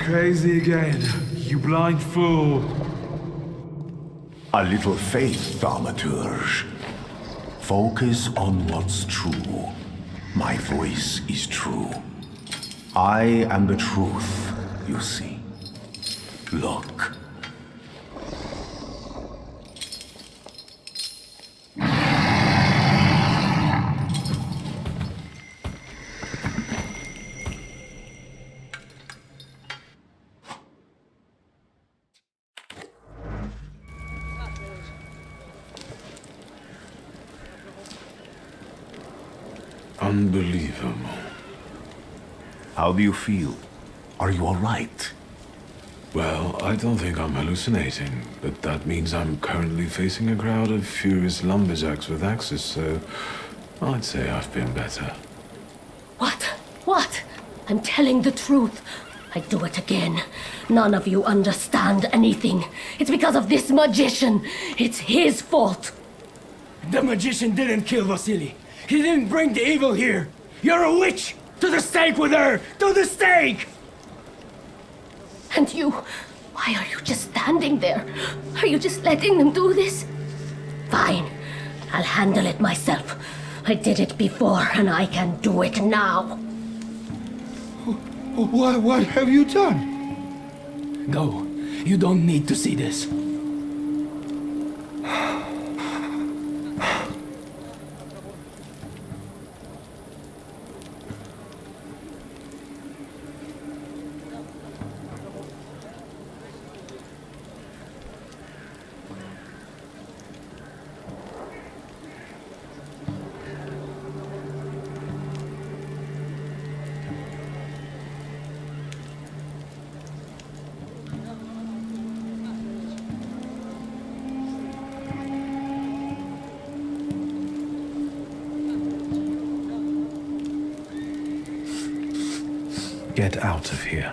Crazy again, you blind fool. A little faith, Thaumaturge. Focus on what's true. My voice is true. I am the truth, you see. Look. Unbelievable. How do you feel? Are you all right? Well, I don't think I'm hallucinating, but that means I'm currently facing a crowd of furious lumberjacks with axes, so I'd say I've been better. What? What? I'm telling the truth. I do it again. None of you understand anything. It's because of this magician. It's his fault. The magician didn't kill Vasily. He didn't bring the evil here. You're a witch! To the stake with her! To the stake! And you, why are you just standing there? Are you just letting them do this? Fine, I'll handle it myself. I did it before, and I can do it now. What have you done? Go. You don't need to see this. Get out of here.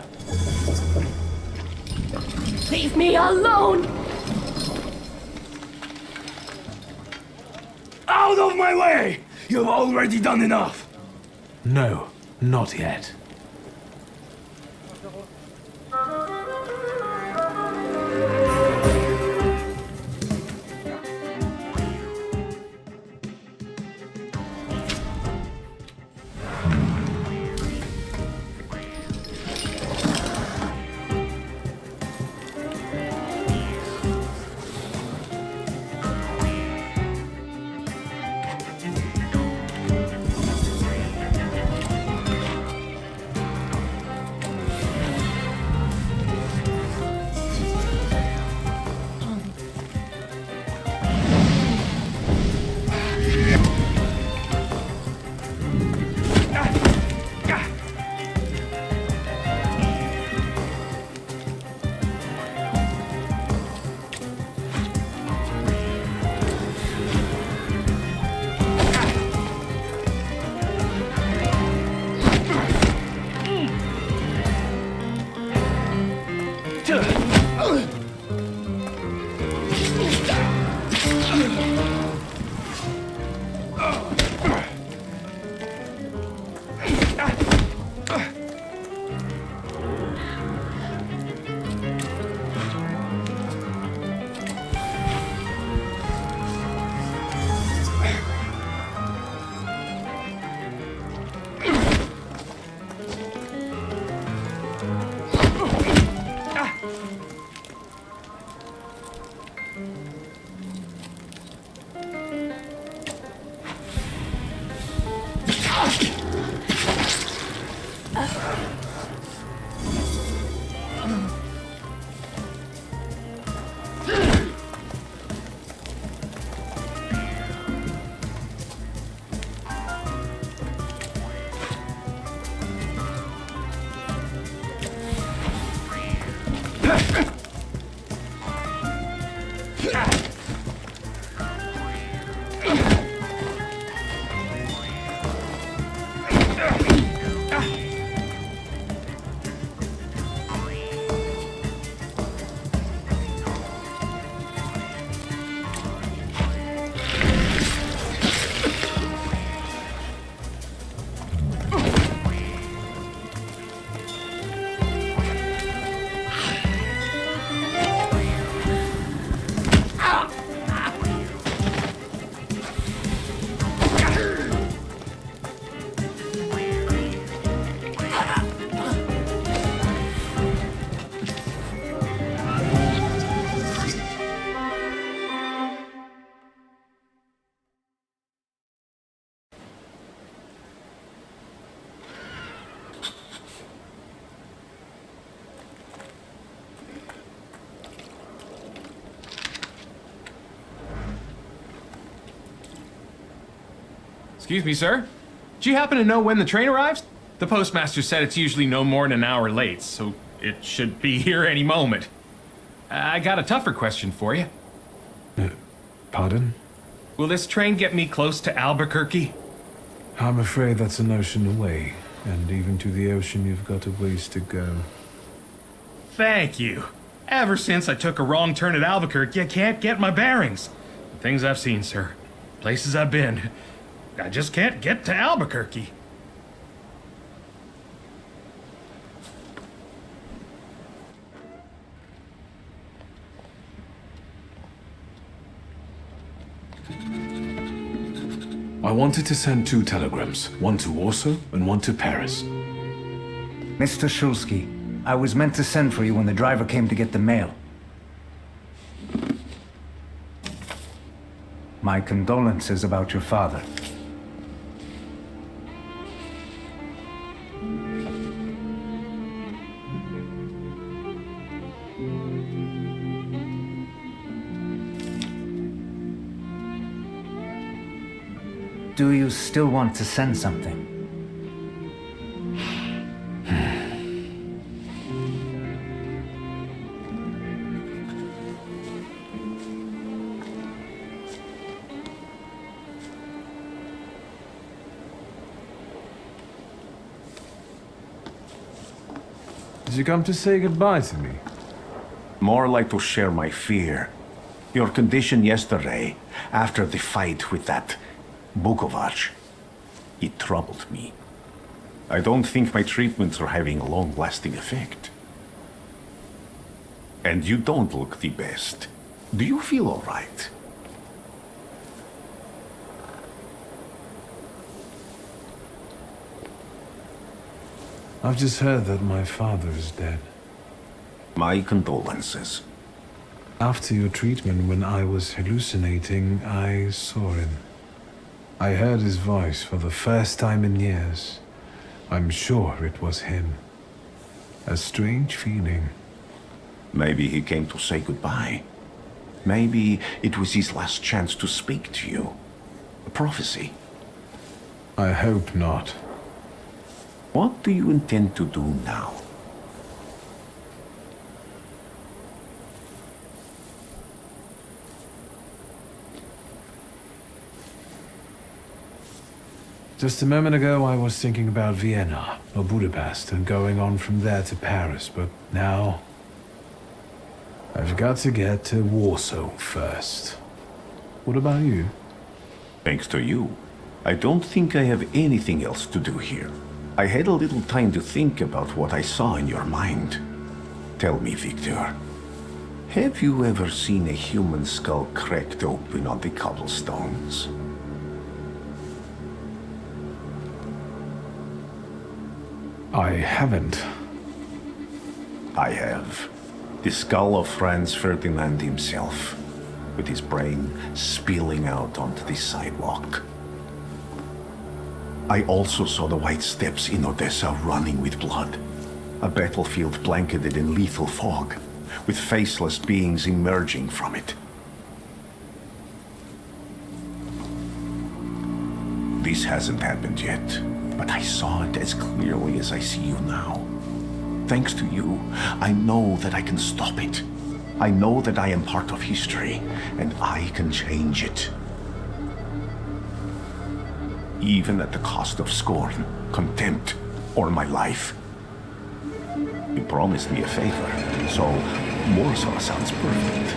Leave me alone! Out of my way! You've already done enough! No, not yet. Excuse me, sir. Do you happen to know when the train arrives? The postmaster said it's usually no more than an hour late, so it should be here any moment. I got a tougher question for you. Pardon? Will this train get me close to Albuquerque? I'm afraid that's an ocean away, and even to the ocean you've got a ways to go. Thank you. Ever since I took a wrong turn at Albuquerque, I can't get my bearings. The things I've seen, sir. Places I've been. I just can't get to Albuquerque. I wanted to send 2 telegrams, one to Warsaw and one to Paris. Mr. Shulsky, I was meant to send for you when the driver came to get the mail. My condolences about your father. Do you still want to send something? Did you come to say goodbye to me? More like to share my fear. Your condition yesterday, after the fight with that Bukovac, it troubled me. I don't think my treatments are having a long-lasting effect. And you don't look the best. Do you feel all right? I've just heard that my father is dead. My condolences. After your treatment, when I was hallucinating, I saw him. I heard his voice for the first time in years. I'm sure it was him. A strange feeling. Maybe he came to say goodbye. Maybe it was his last chance to speak to you. A prophecy. I hope not. What do you intend to do now? Just a moment ago, I was thinking about Vienna or Budapest and going on from there to Paris, but now I've got to get to Warsaw first. What about you? Thanks to you, I don't think I have anything else to do here. I had a little time to think about what I saw in your mind. Tell me, Victor, have you ever seen a human skull cracked open on the cobblestones? I haven't. I have. The skull of Franz Ferdinand himself, with his brain spilling out onto the sidewalk. I also saw the white steps in Odessa running with blood. A battlefield blanketed in lethal fog, with faceless beings emerging from it. This hasn't happened yet, but I saw it as clearly as I see you now. Thanks to you, I know that I can stop it. I know that I am part of history, and I can change it. Even at the cost of scorn, contempt, or my life. You promised me a favor, so Warsaw sounds perfect.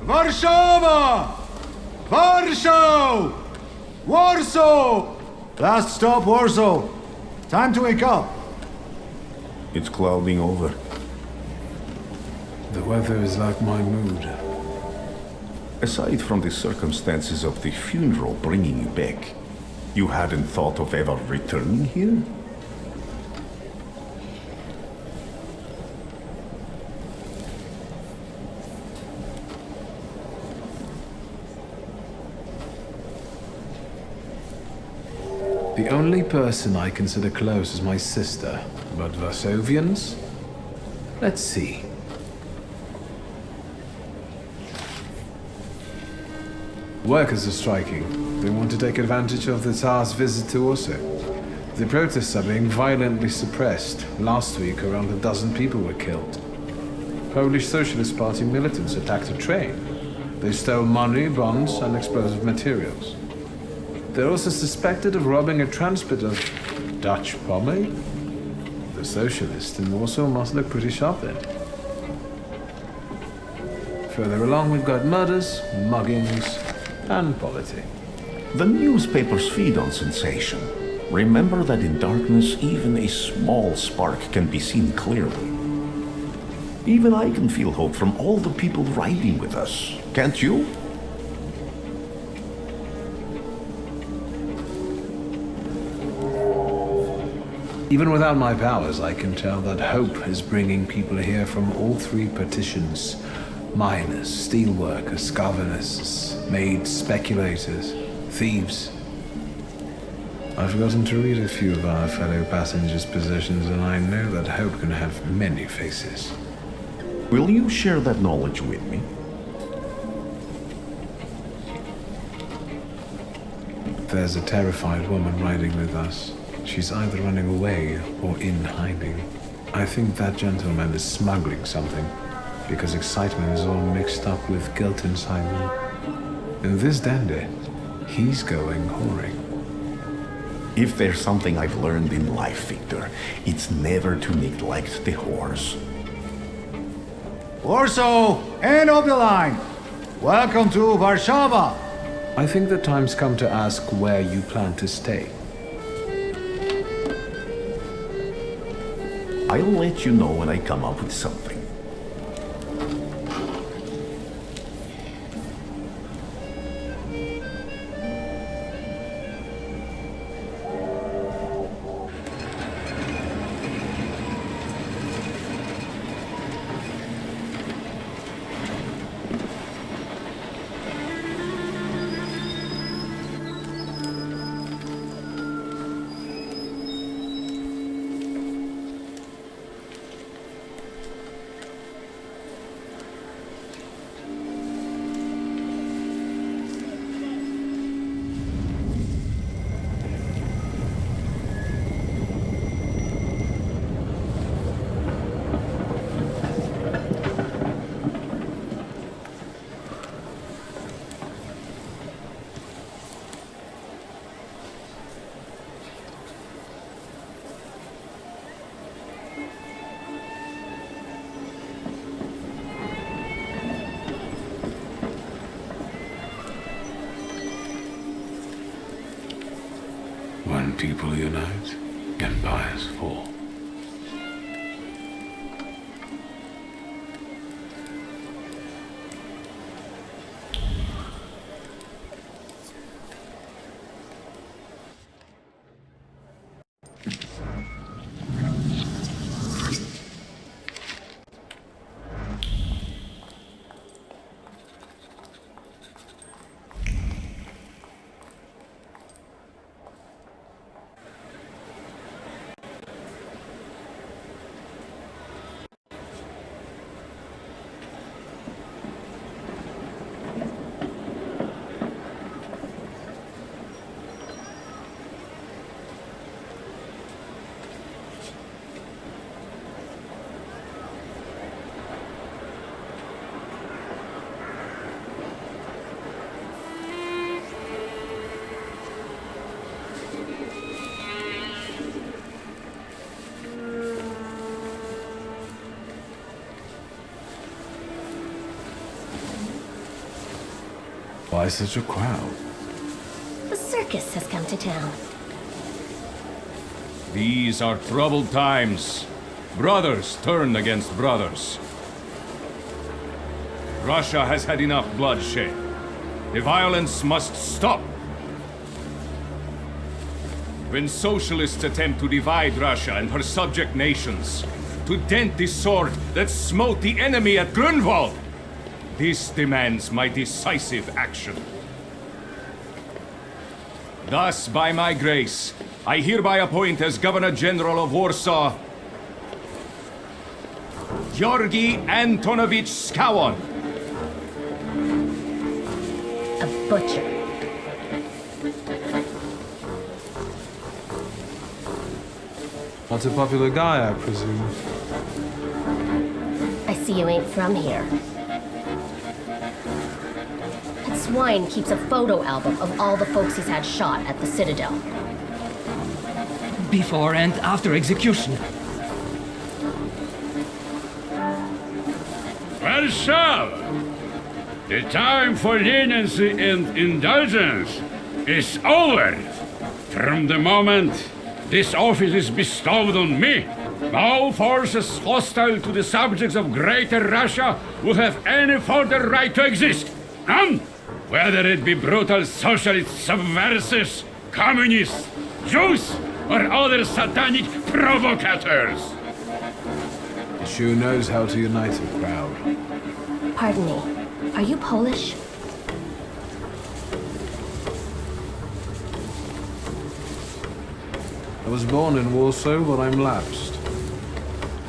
Warszawa! Warsaw! Warsaw! Last stop, Warsaw. Time to wake up. It's clouding over. The weather is like my mood. Aside from the circumstances of the funeral bringing you back, you hadn't thought of ever returning here? The only person I consider close is my sister, but Varsovians? Let's see. Workers are striking. They want to take advantage of the Tsar's visit to Warsaw. The protests are being violently suppressed. Last week, around a dozen people were killed. Polish Socialist Party militants attacked a train. They stole money, bonds, and explosive materials. They're also suspected of robbing a transport of Dutch pomade. The socialists in Warsaw must look pretty sharp then. Further along, we've got murders, muggings, and politics. The newspapers feed on sensation. Remember that in darkness, even a small spark can be seen clearly. Even I can feel hope from all the people riding with us. Can't you? Even without my powers, I can tell that hope is bringing people here from all three partitions. Miners, steelworkers, governors, maids, speculators, thieves. I've gotten to read a few of our fellow passengers' possessions, and I know that hope can have many faces. Will you share that knowledge with me? There's a terrified woman riding with us. She's either running away or in hiding. I think that gentleman is smuggling something, because excitement is all mixed up with guilt inside me. And this dandy, he's going whoring. If there's something I've learned in life, Victor, it's never to neglect the horse. Warsaw, end of the line. Welcome to Warsaw. I think the time's come to ask where you plan to stay. I'll let you know when I come up with something. When people unite, empires fall. Why such a crowd? The circus has come to town. These are troubled times. Brothers turn against brothers. Russia has had enough bloodshed. The violence must stop. When socialists attempt to divide Russia and her subject nations, to dent the sword that smote the enemy at Grunwald, this demands my decisive action. Thus, by my grace, I hereby appoint as Governor General of Warsaw, Georgi Antonovich Skowon. A butcher. Not a popular guy, I presume. I see you ain't from here. That swine keeps a photo album of all the folks he's had shot at the Citadel. Before and after execution. Warsaw! The time for leniency and indulgence is over. From the moment this office is bestowed on me, No forces hostile to the subjects of Greater Russia will have any further right to exist. None! Whether it be brutal socialist subversives, communists, Jews, or other satanic provocators. The Shu knows how to unite a crowd. Pardon me. Are you Polish? I was born in Warsaw, but I'm lapsed.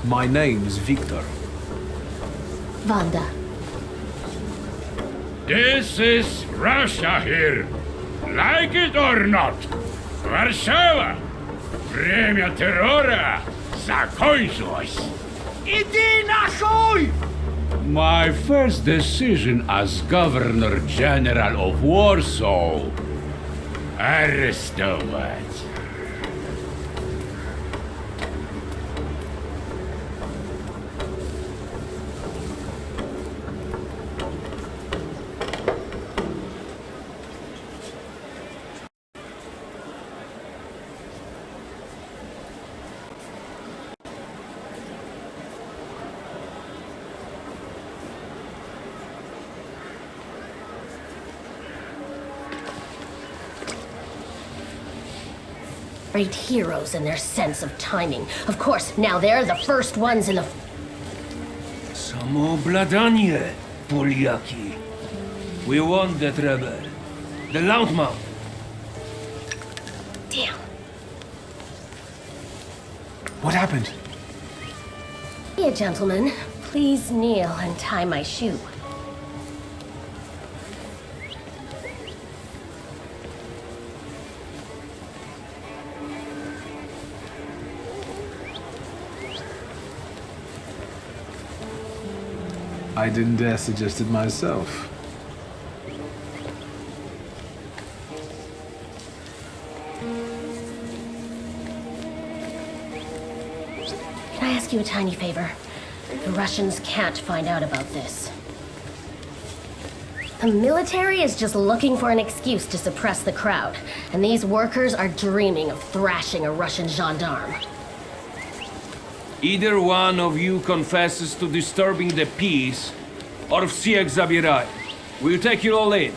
My name's Victor. Wanda. This is Russia here. Like it or not. Warszawa. Время terrora zakończyłeś. Idy na chuj! My first decision as Governor General of Warsaw. Arrestować. Great heroes in their sense of timing. Of course, now they're the first ones in the... Samoobladanie, Poliaki. We want that rebel. The Loudmouth. Damn. What happened? Here, gentlemen. Please kneel and tie my shoe. I didn't dare suggest it myself. Can I ask you a tiny favor? The Russians can't find out about this. The military is just looking for an excuse to suppress the crowd, and these workers are dreaming of thrashing a Russian gendarme. Either one of you confesses to disturbing the peace, or всех забирай. We'll take you all in.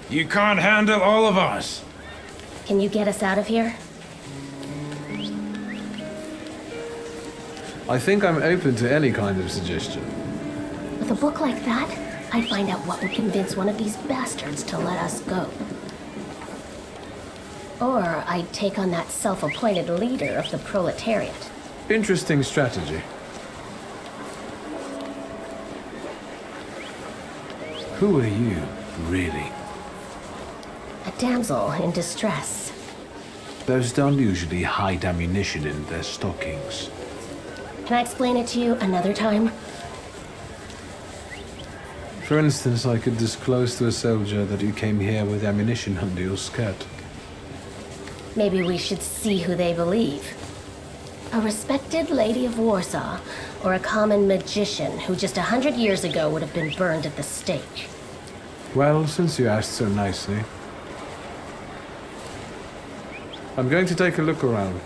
You can't handle all of us. Can you get us out of here? I think I'm open to any kind of suggestion. With a book like that, I'd find out what would convince one of these bastards to let us go. Or I'd take on that self-appointed leader of the proletariat. Interesting strategy. Who are you, really? A damsel in distress. Those don't usually hide ammunition in their stockings. Can I explain it to you another time? For instance, I could disclose to a soldier that you came here with ammunition under your skirt. Maybe we should see who they believe. A respected lady of Warsaw, or a common magician who just 100 years ago would have been burned at the stake. Well, since you asked so nicely, I'm going to take a look around.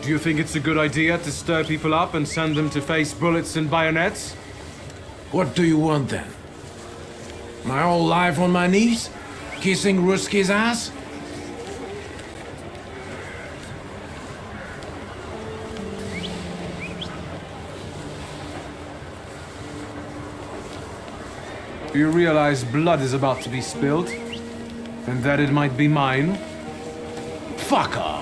Do you think it's a good idea to stir people up and send them to face bullets and bayonets? What do you want then? My whole life on my knees? Kissing Ruski's ass? You realize blood is about to be spilled? And that it might be mine? Fuck off!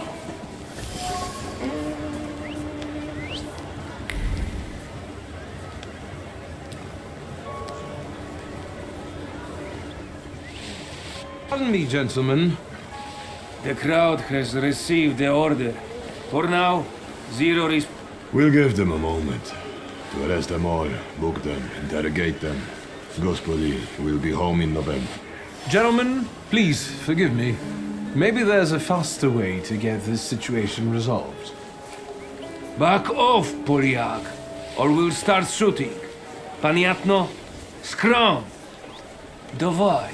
Pardon me, gentlemen. The crowd has received the order. For now, zero risk. We'll give them a moment to arrest them all, book them, interrogate them. Gospodi will be home in November. Gentlemen, please forgive me. Maybe there's a faster way to get this situation resolved. Back off, Polyak, or we'll start shooting. Paniatno, skrom. Dawaj.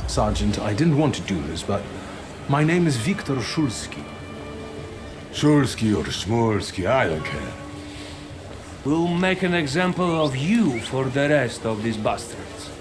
Sergeant, I didn't want to do this, but my name is Viktor Shulsky. Shulsky or Smolsky, I don't care. We'll make an example of you for the rest of these bastards.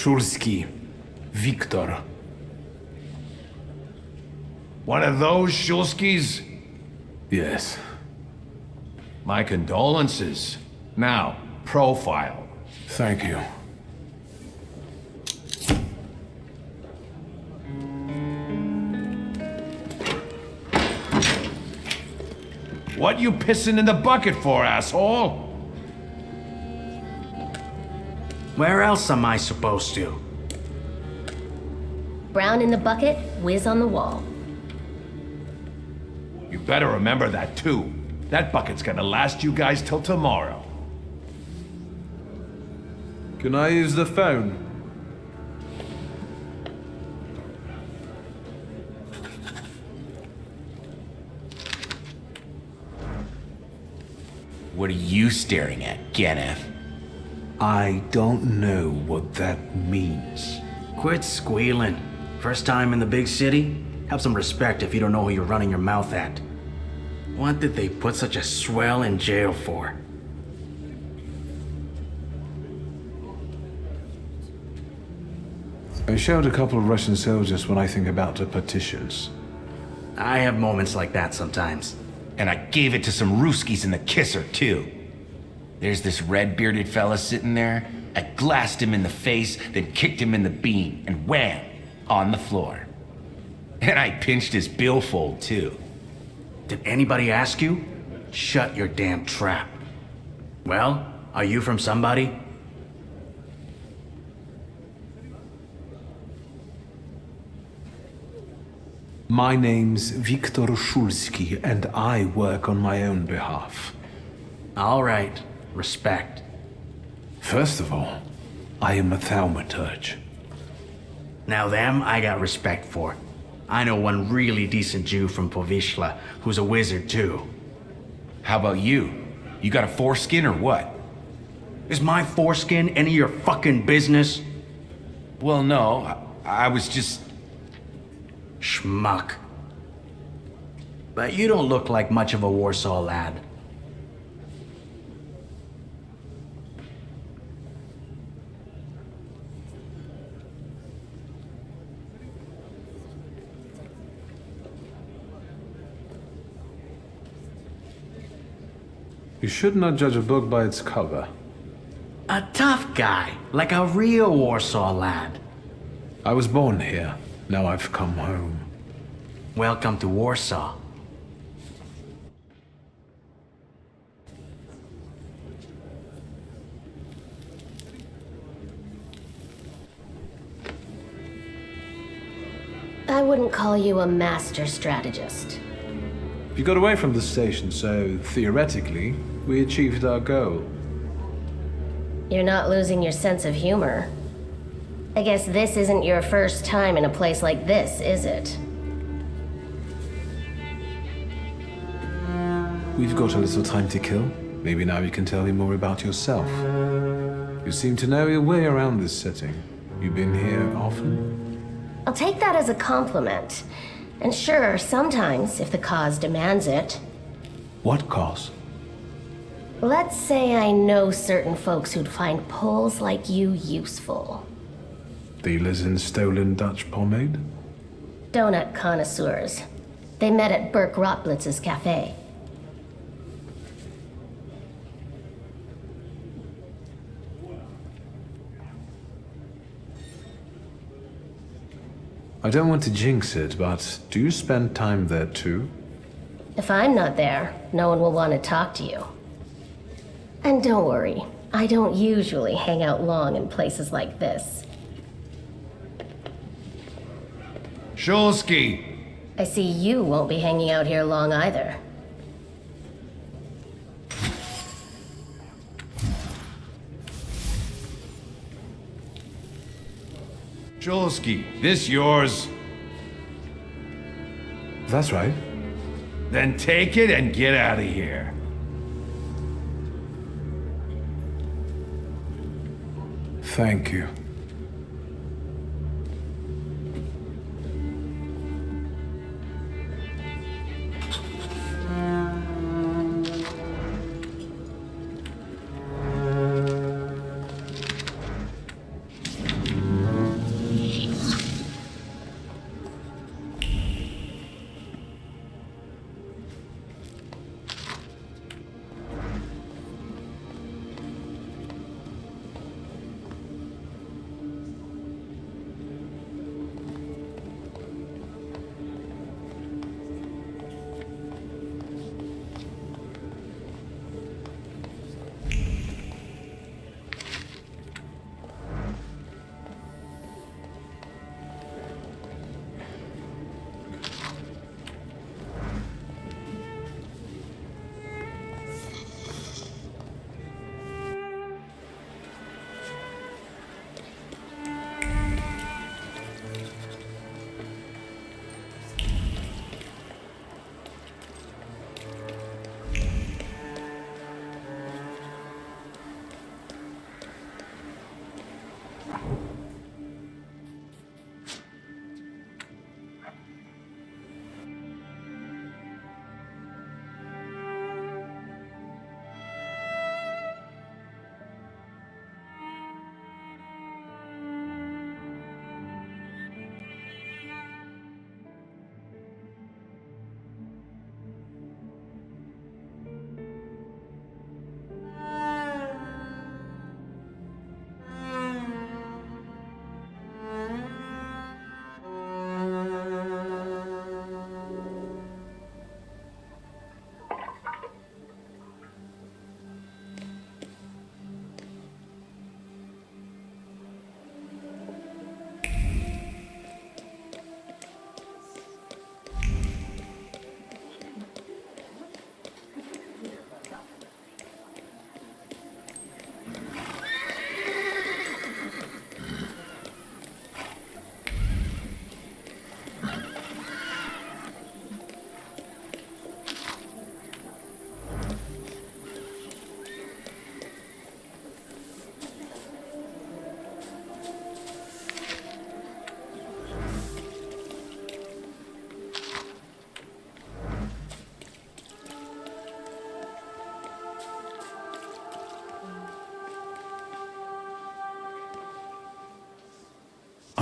Shulsky. Viktor. One of those Shulskys? Yes. My condolences. Now, profile. Thank you. What you pissing in the bucket for, asshole? Where else am I supposed to? Brown in the bucket, whiz on the wall. You better remember that, too. That bucket's gonna last you guys till tomorrow. Can I use the phone? What are you staring at, Kenneth? I don't know what that means. Quit squealing. First time in the big city? Have some respect if you don't know who you're running your mouth at. What did they put such a swell in jail for? I showed a couple of Russian soldiers when I think about the petitions. I have moments like that sometimes. And I gave it to some Ruskies in the kisser, too. There's this red-bearded fella sitting there. I glassed him in the face, then kicked him in the bean, and wham! On the floor. And I pinched his billfold, too. Did anybody ask you? Shut your damn trap. Well, are you from somebody? My name's Viktor Shulsky, and I work on my own behalf. All right. Respect. First of all, I am a Thaumaturge. Now them I got respect for. I know one really decent Jew from Povishla who's a wizard too. How about you? You got a foreskin or what? Is my foreskin any of your fucking business? Well, no. I was just... Schmuck. But you don't look like much of a Warsaw lad. You should not judge a book by its cover. A tough guy, like a real Warsaw lad. I was born here. Now I've come home. Welcome to Warsaw. I wouldn't call you a master strategist. You got away from the station, so theoretically, we achieved our goal. You're not losing your sense of humor. I guess this isn't your first time in a place like this, is it? We've got a little time to kill. Maybe now you can tell me more about yourself. You seem to know your way around this setting. You been here often? I'll take that as a compliment. And sure, sometimes, if the cause demands it. What cause? Let's say I know certain folks who'd find poles like you useful. Dealers in stolen Dutch pomade? Donut connoisseurs. They met at Burke Rotblitz's cafe. I don't want to jinx it, but do you spend time there too? If I'm not there, no one will want to talk to you. And don't worry, I don't usually hang out long in places like this. Shulsky! I see you won't be hanging out here long either. Shulsky, this yours? That's right. Then take it and get out of here. Thank you.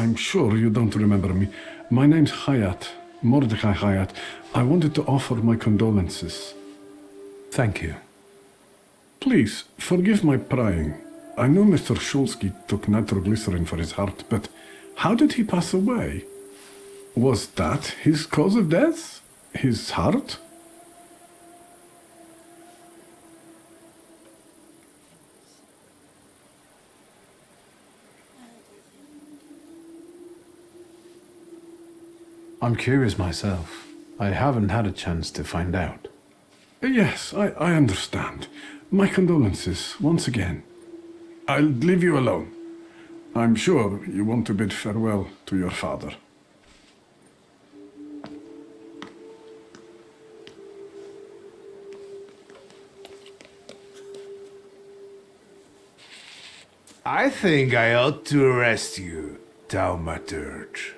I'm sure you don't remember me. My name's Hayat, Mordecai Hayat. I wanted to offer my condolences. Thank you. Please, forgive my prying. I know Mr. Shulsky took nitroglycerin for his heart, but how did he pass away? Was that his cause of death? His heart? I'm curious myself. I haven't had a chance to find out. Yes, I understand. My condolences, once again. I'll leave you alone. I'm sure you want to bid farewell to your father. I think I ought to arrest you, Thaumaturge.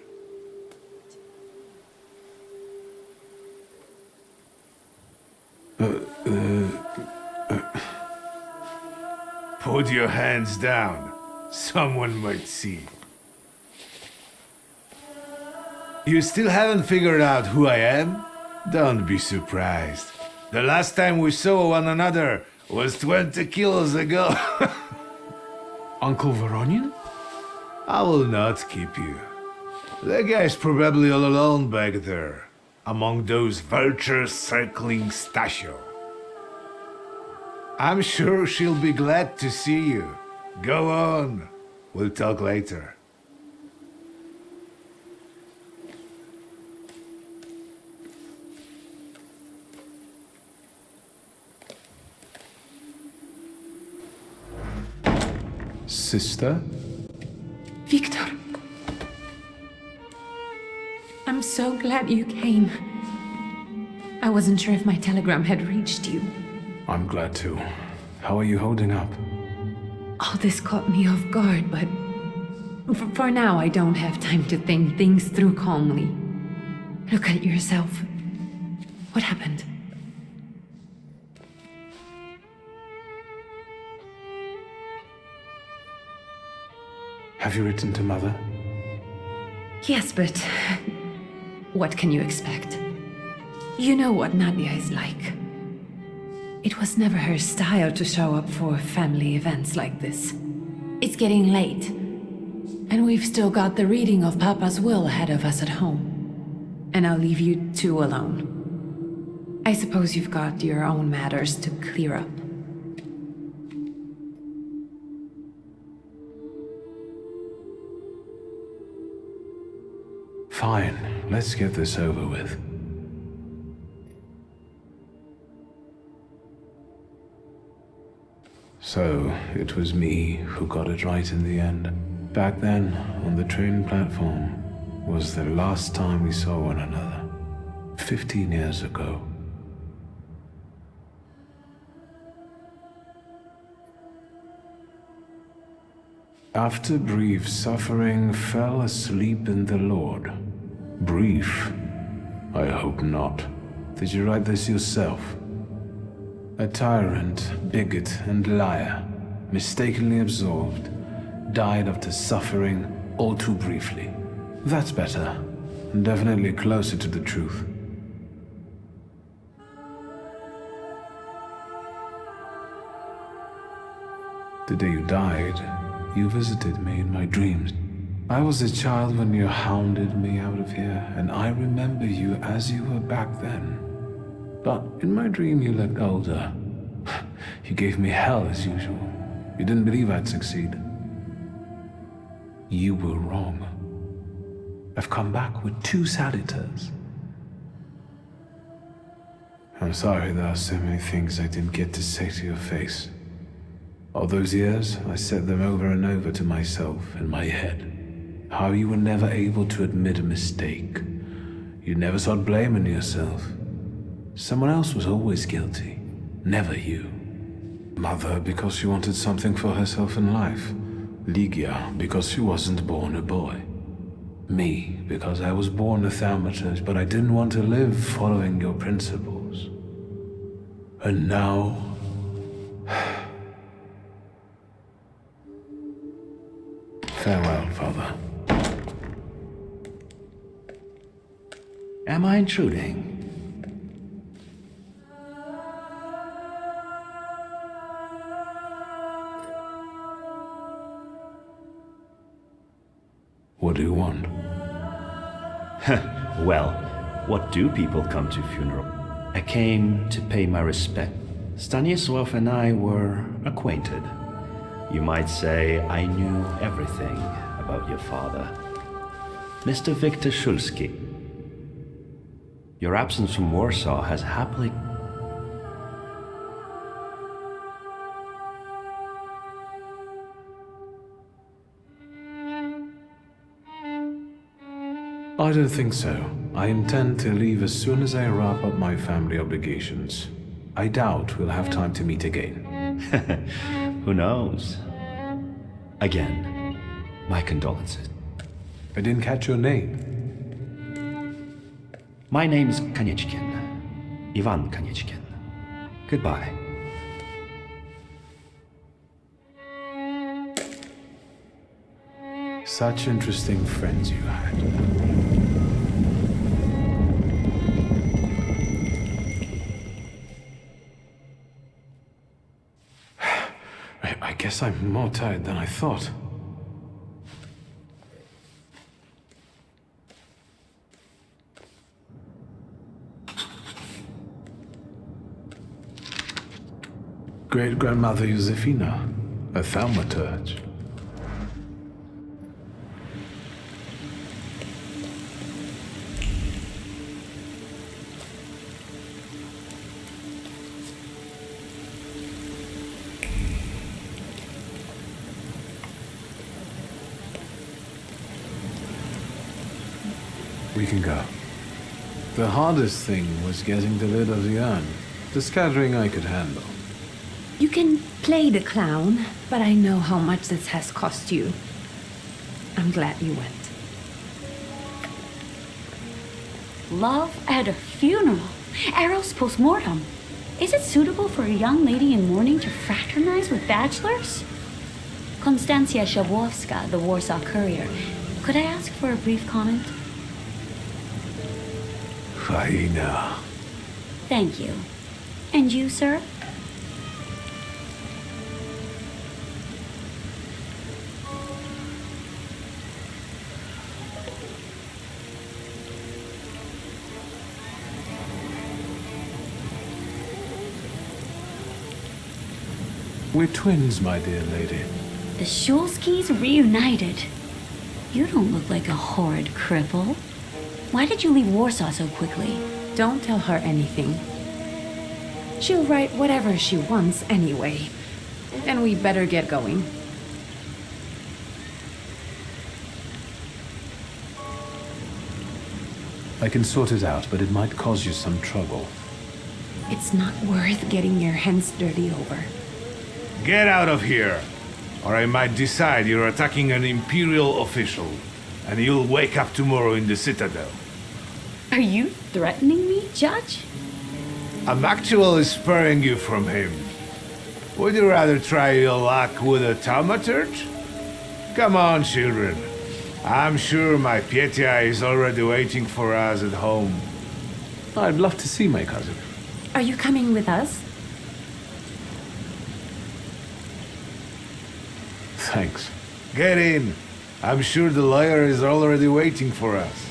Put your hands down. Someone might see. You still haven't figured out who I am? Don't be surprised. The last time we saw one another was 20 kilos ago. Uncle Voronian? I will not keep you. That guy's probably all alone back there, among those vultures circling Stasio. I'm sure she'll be glad to see you. Go on. We'll talk later. Sister? Victor. I'm so glad you came. I wasn't sure if my telegram had reached you. I'm glad too. How are you holding up? All this caught me off guard, but for now I don't have time to think things through calmly. Look at yourself. What happened? Have you written to Mother? Yes, but what can you expect? You know what Nadia is like. It was never her style to show up for family events like this. It's getting late, and we've still got the reading of Papa's will ahead of us at home. And I'll leave you two alone. I suppose you've got your own matters to clear up. Fine, let's get this over with. So, it was me who got it right in the end. Back then, on the train platform, was the last time we saw one another. 15 years ago. After brief suffering, fell asleep in the Lord. Brief? I hope not. Did you write this yourself? A tyrant, bigot, and liar, mistakenly absolved, died after suffering all too briefly. That's better. Definitely closer to the truth. The day you died, you visited me in my dreams. I was a child when you hounded me out of here, and I remember you as you were back then. But in my dream you looked older. You gave me hell as usual. You didn't believe I'd succeed. You were wrong. I've come back with 2 saluters. I'm sorry there are so many things I didn't get to say to your face. All those years, I said them over and over to myself in my head. How you were never able to admit a mistake. You never sought blame in yourself. Someone else was always guilty, never you. Mother because she wanted something for herself in life. Ligia because she wasn't born a boy. Me because I was born a Thaumaturge, but I didn't want to live following your principles. And now... Farewell, Father. Am I intruding? What do you want? Well, what do people come to funeral? I came to pay my respect. Stanisław and I were acquainted. You might say I knew everything about your father. Mr. Victor Szulski. Your absence from Warsaw has happily... I don't think so. I intend to leave as soon as I wrap up my family obligations. I doubt we'll have time to meet again. Who knows? Again, my condolences. I didn't catch your name. My name's Kanieczkin. Ivan Kanieczkin. Goodbye. Such interesting friends you had. I guess I'm more tired than I thought. Great-grandmother Josefina, a Thaumaturge. We can go. The hardest thing was getting the lid of the urn. The scattering I could handle. You can play the clown, but I know how much this has cost you. I'm glad you went. Love at a funeral. Eros post-mortem. Is it suitable for a young lady in mourning to fraternize with bachelors? Konstancja Szabłowska, the Warsaw Courier. Could I ask for a brief comment? Hyena. Thank you. And you, sir? We're twins, my dear lady. The Szulskis reunited. You don't look like a horrid cripple. Why did you leave Warsaw so quickly? Don't tell her anything. She'll write whatever she wants anyway. And we better get going. I can sort it out, but it might cause you some trouble. It's not worth getting your hands dirty over. Get out of here, or I might decide you're attacking an Imperial official, and you'll wake up tomorrow in the Citadel. Are you threatening me, Judge? I'm actually sparing you from him. Would you rather try your luck with a Thaumaturge? Come on, children. I'm sure my Pietia is already waiting for us at home. I'd love to see my cousin. Are you coming with us? Thanks. Get in. I'm sure the lawyer is already waiting for us.